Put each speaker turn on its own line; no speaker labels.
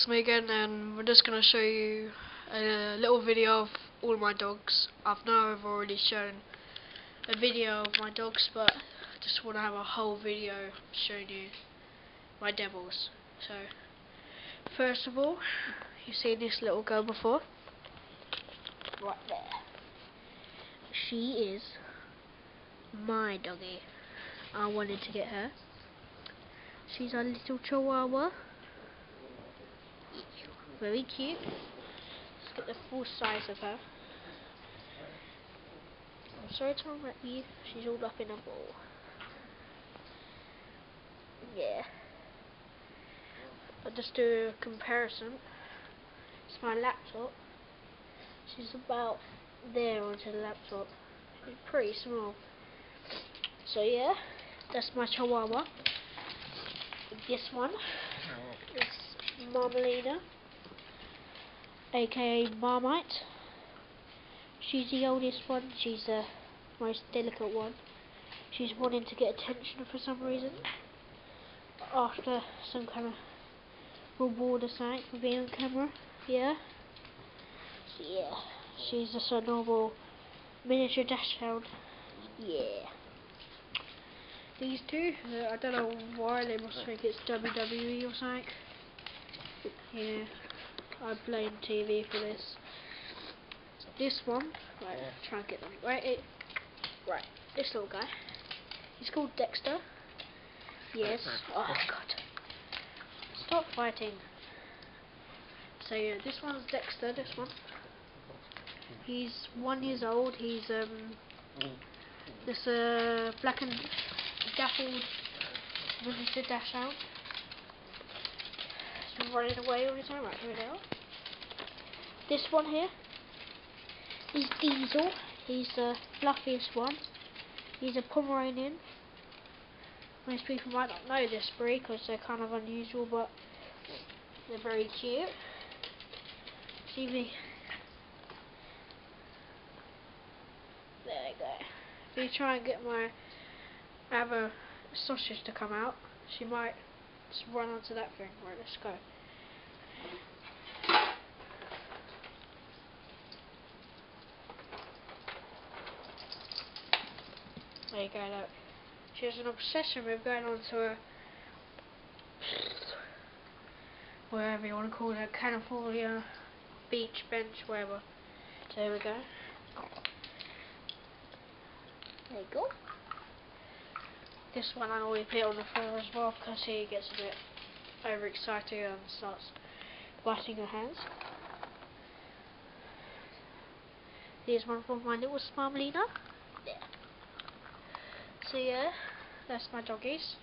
it's me again, and we're just going to show you a little video of all my dogs. I've already shown a video of my dogs, but I just want to have a whole video showing you my devils. So, first of all, you've seen this little girl before? Right there. She is my doggy. I wanted to get her. She's a little chihuahua. Very cute. Let's get the full size of her. I'm sorry to unwrap you. She's all up in a ball. Yeah. I'll just do a comparison. It's my laptop. She's about there onto the laptop. She's pretty small. So yeah, that's my chihuahua. This one is Marmalina, aka Marmite. She's the oldest one. She's the most delicate one. She's wanting to get attention for some reason, after some kind of reward or something for being on camera. Yeah. So yeah, she's just a normal miniature dachshund. Yeah. These two, I don't know why, they must think it's WWE or something. Yeah, I blame TV for this. This one, right, try and get them right. Right, this little guy. He's called Dexter. Yes. Oh God. Stop fighting. So yeah, this one's Dexter. This one. He's 1 year old. He's this black and dappled miniature dachshund. He's been running away all the time. Right, here we go. This one here is Diesel. He's the fluffiest one. He's a Pomeranian. Most people might not know this breed because they're kind of unusual, but they're very cute. See me? There we go. If you try and get my other sausage to come out, she might just run onto that thing. Right, let's go. There you go, look. She has an obsession with going onto a, wherever you want to call it, California beach bench, wherever. So there we go. There you go. This one I always put on the floor as well because he gets a bit overexcited and starts biting her hands. Here's one from my little Marmalina. There. So yeah, that's my doggies.